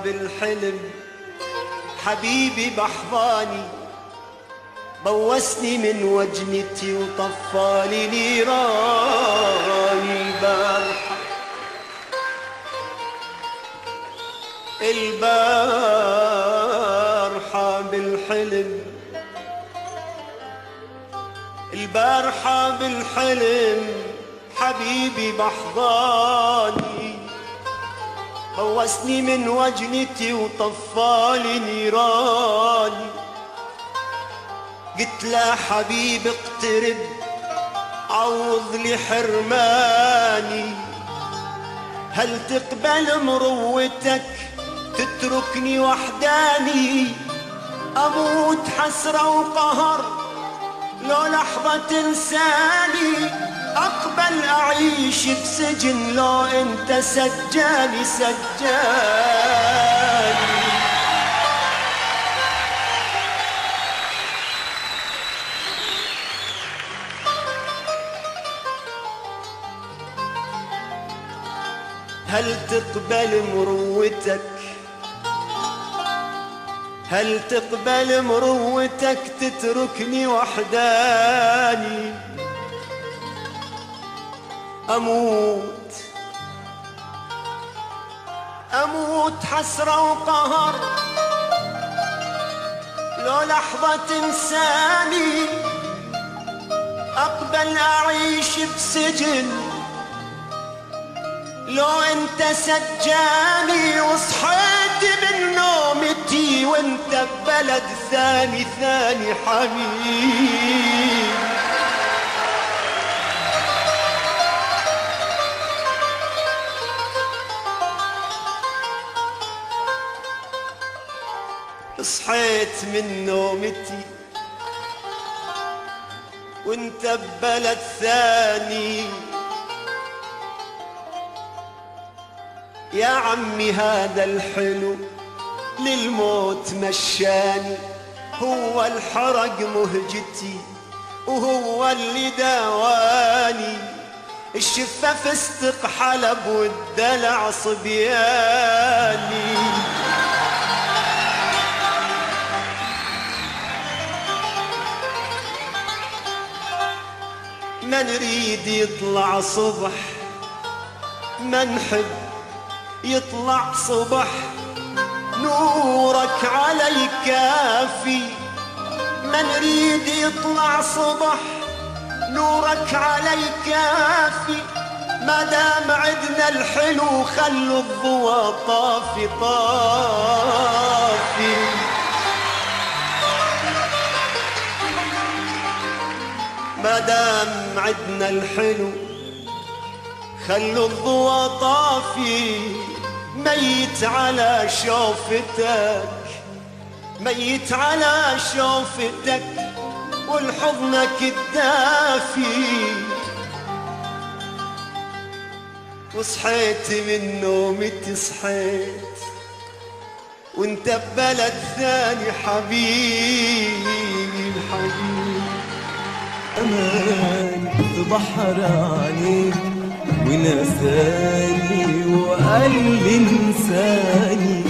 بالحلم حبيبي بحضاني، بوسني من وجنتي وطفالي نيراني. البارحة بالحلم، البارحة بالحلم حبيبي بحضاني، بوسني من وجنتي وطفالي نيراني. قلت له حبيبي اقترب عوض لي حرماني، هل تقبل مروتك تتركني وحداني؟ أموت حسرة وقهر لو لحظة تنساني، أقبل أعيش بسجن لو أنت سجاني سجاني. هل تقبل مروتك، هل تقبل مروتك تتركني وحداني؟ أموت أموت حسرة وقهر لو لحظة تنساني، أقبل أعيش بسجن لو انت سجاني. وصحيت من نومتي وانت ببلد ثاني ثاني حبيبي. صحيت من نومتي وانت ببلد ثاني. يا عمي هذا الحلو للموت مشاني، هو الحرق مهجتي وهو اللي داواني. الشفة فستق حلب والدلع صبياني. ما نريد يطلع صبح، ما نحب يطلع صبح، نورك علي كافي. ما نريد يطلع صبح، نورك علي كافي. ما دام عدنا الحلو خلوا الضوى طافي طافي. ما دام عدنا الحلو خلوا الضوى طافي. ميت على شوفتك، ميت على شوفتك والحضنك الدافي. وصحيت من نومتي صحيت وانت ببلد ثاني حبيبي الحبيب. أمان في بحراني ونساني وقال لي انساني،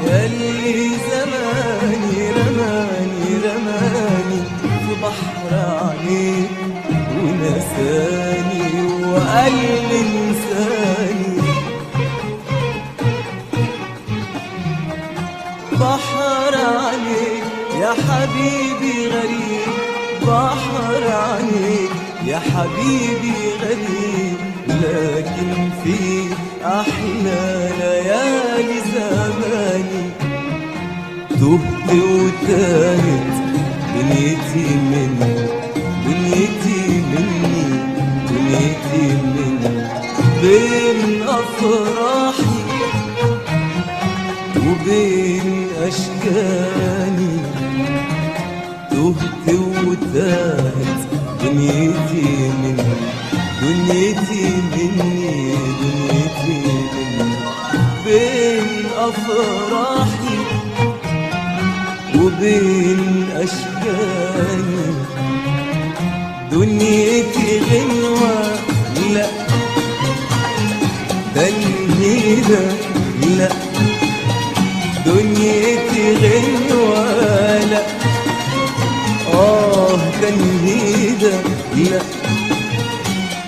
ياللي زماني رماني رماني في بحر عينيك ونساني وقال لي انساني. بحر عليك يا حبيبي غريب، بحر عليك يا حبيبي غريب، لكن في أحلى ليالي زماني تهت وتاهت دنيتي مني، دنيتي مني، دنيتي مني. بين أفراحي وبين أشكاني تهت وتاهت دنيتي مني، دنيتي مني، دنيتي مني. بين أفراحي وبين أشكاني دنيتي غنوة لا تنهيدة لا دنيتي غنوة لا تنهيدة لا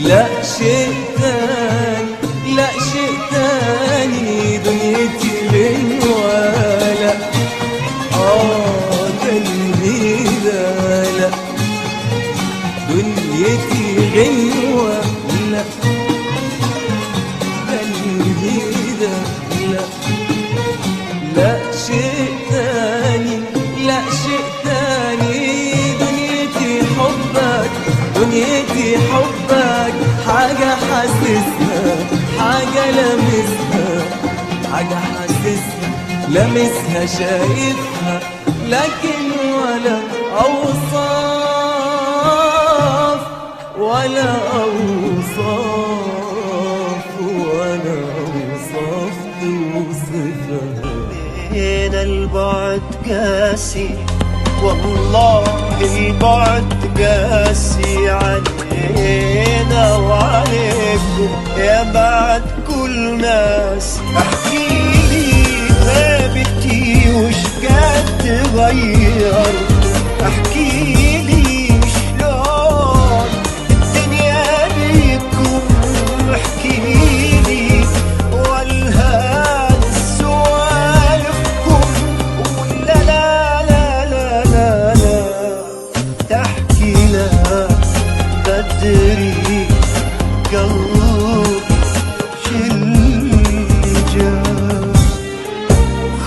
لا شيء تاني لا شيء تاني دنيتي غنوة لا تنهيدة لا دنيتي غنوة لا تنهيدة لا لا شيء تاني لا شيء تاني دنيتي حبك دنيتي حبك حاجة حاسسها حاجة لمسها حاجة حاسسها لمسها شايفها لكن ولا أوصاف ولا أوصاف ولا أوصاف توصفها. هنا البعد قاسي والله البعد قاسي علينا وعليكم يا بعد كل ناس. احكيلي غابتي وش قد تغير احكيلي شلون الدنيا بيكم احكيلي والهان سوالفكم ولا لا لا لا لا لا تحكي لا بدري قلبي شلجان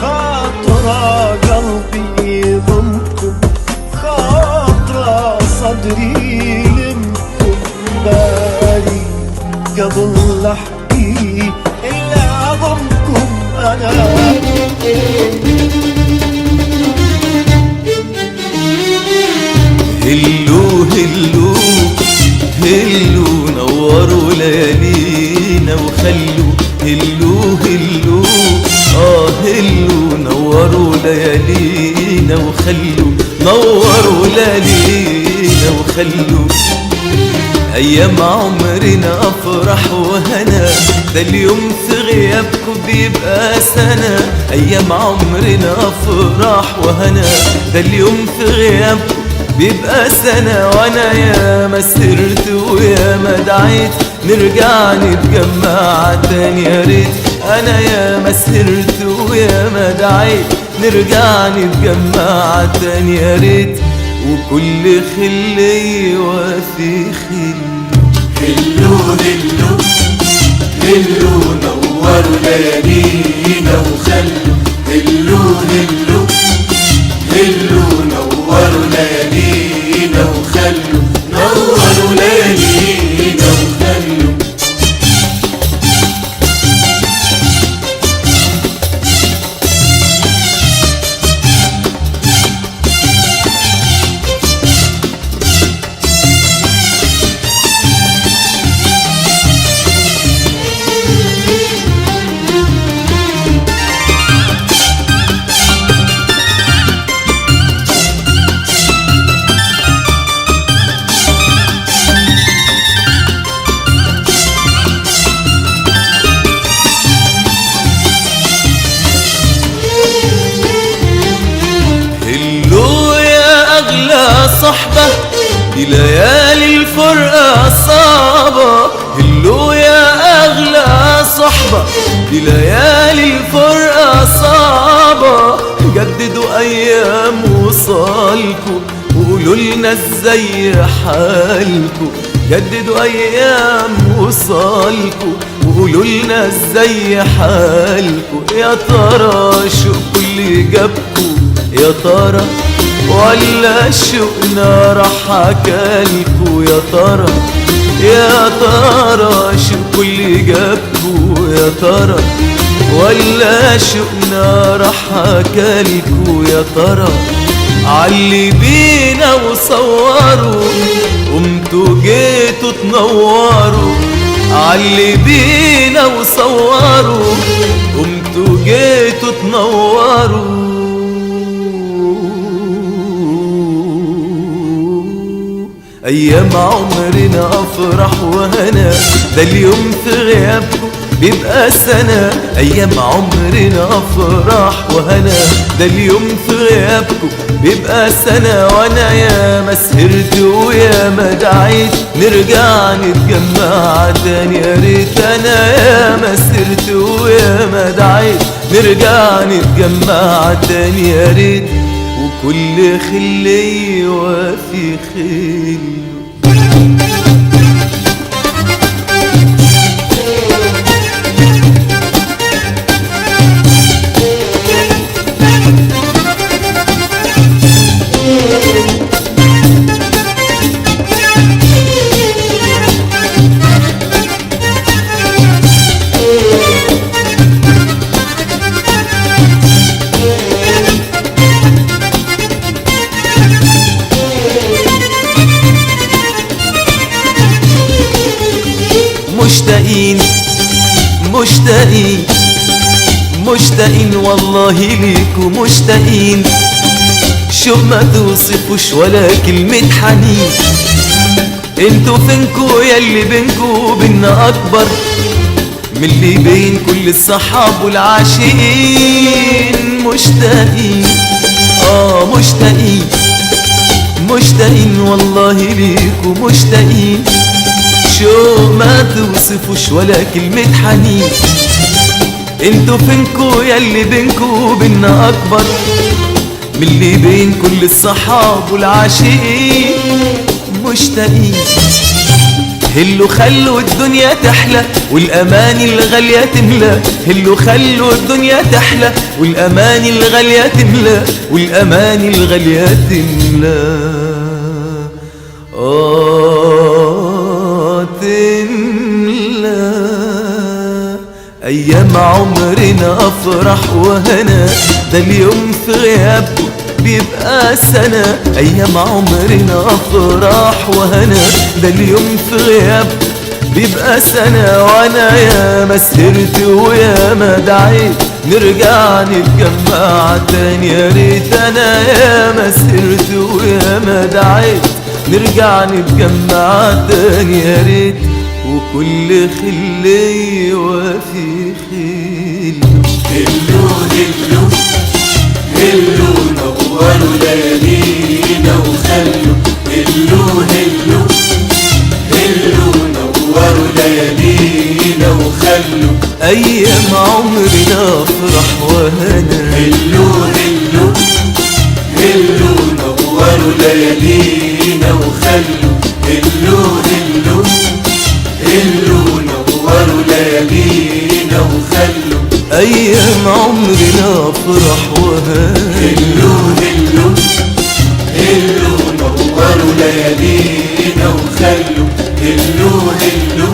خاطرة قلبي ضمكم خاطرة صدري لمكم بالي قبل احكي الا ضمكم انا. هلو هلو هلو نوروا ليالينا وخلوا هلو هلو هلو نوروا ليالينا وخلوا نوروا ليالينا وخلوا أيام عمرنا أفرح وهنا ده اليوم في غيابكم بيبقى سنة. أيام عمرنا أفرح وهنا ده اليوم في غيابكم بيبقى سنة. وأنا يا ما سرت ويا ما دعيت نرجع نتجمع تاني يا ريت. أنا يا ما سرت ويا ما دعيت نرجع نتجمع تاني يا ريت. وكل خل يوافي خل. هلو هلو هلو نوروا ليالينا وخلوا هلو هلو هلو نوروا ليالينا وخلوا نوروا ليالينا وخلوا. صحبة دي ليالي الفرقة صعبة. هلو يا أغلى صحبة دي ليالي الفرقة صعبة. جددوا أيام وصالكوا وقولوا لنا ازاي حالكوا. جددوا أيام وصالكوا وقولوا لنا ازاي حالكوا. يا ترى شوقوا اللي جابكوا يا ترى ولا شوقنا راح حكالكوا يا ترى. يا ترى شوقوا اللي جابكوا يا ترى ولا شوقنا راح حكالكوا يا ترى. علي بينا وصوروا قمتوا جيتوا تنوروا. علي بينا وصوروا قمتوا جيتوا تنوروا. أيام عمرنا أفرح وهنا ده اليوم في غيابكم بيبقى سنة، أيام عمرنا أفراح وهنا. ده اليوم في غيابكم بيبقى سنة، وأنا ياما سهرت وياما دعيت نرجع نتجمع تاني. يا ريت أنا ياما سهرت وياما دعيت نرجع نتجمع تاني. يا ريت وكل خلي وفي خل. مشتاقين مشتاقين مشتاقين والله ليكوا مشتاقين، شوق ما توصفوش ولا كلمة حنين. انتوا فينكوا ياللي بينكوا وبينا أكبر من اللي بين كل الصحاب والعاشقين. مشتاقين مشتاقين مشتاقين والله ليكوا مشتاقين، شوق ما توصفوش ولا كلمة حنين. انتوا فينكوا ياللي بينكوا وبينا أكبر من اللي بين كل الصحاب والعاشقين. مشتاقين هلوا خلوا الدنيا تحلى والأماني الغالية تملى. هلوا خلوا الدنيا تحلى والأماني الغالية تملى، والأماني الغالية تملى. تملى أيام عمرنا أفرح وهنا. ده اليوم في غيابكم بيبقى سنة، أيام عمرنا أفراح وهنا. ده اليوم في غيابكم بيبقى سنة، وأنا ياما سهرت وياما دعيت نرجع نتجمع تاني. يا ريت أنا ياما سهرت وياما دعيت نرجع نتجمع تاني. يا ريت وكل خلي وفي خل. هلو هلو هلو نوروا ليالينا وخلوا. هلو هلو هلو نوروا ليالينا وخلوا أيام عمرنا أفرح وهنا. هلو هلو هلو نوروا ليالينا وخلوا. هلو هلو هلو نوروا ليالينا وخلوا أيام عمرنا أفرح وهنا. هلو هلو هلو نوروا ليالينا وخلوا. هلو هلو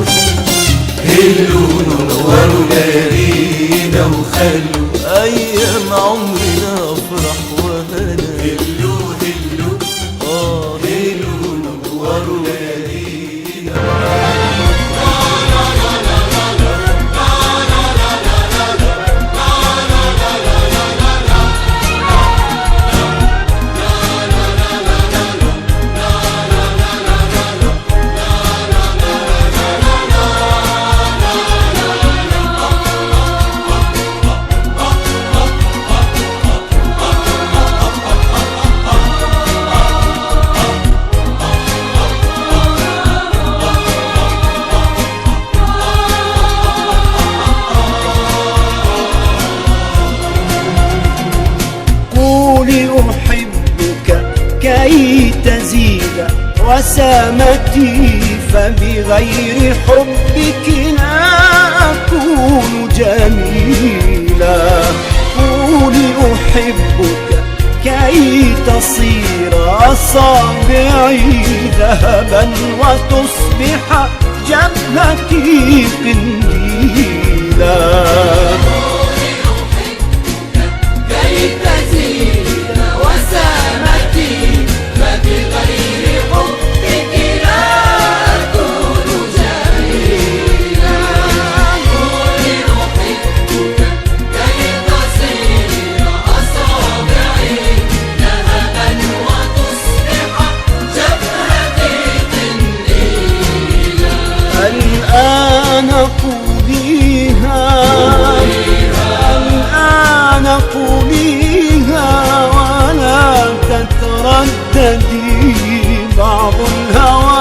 هلو نوروا ليالينا وخلوا أيام عمرنا أفرح وهنا. هلو هلو هلو نوروا ليالينا. أحبك كي تزيد وسامتي، فبغير حبك لا أكون جميلا. قولي أحبك كي تصير أصابعي ذهبا وتصبح جبهتي قنديلا. الآن قوليها الآن قوليها ولا تترددي. بعض الهوى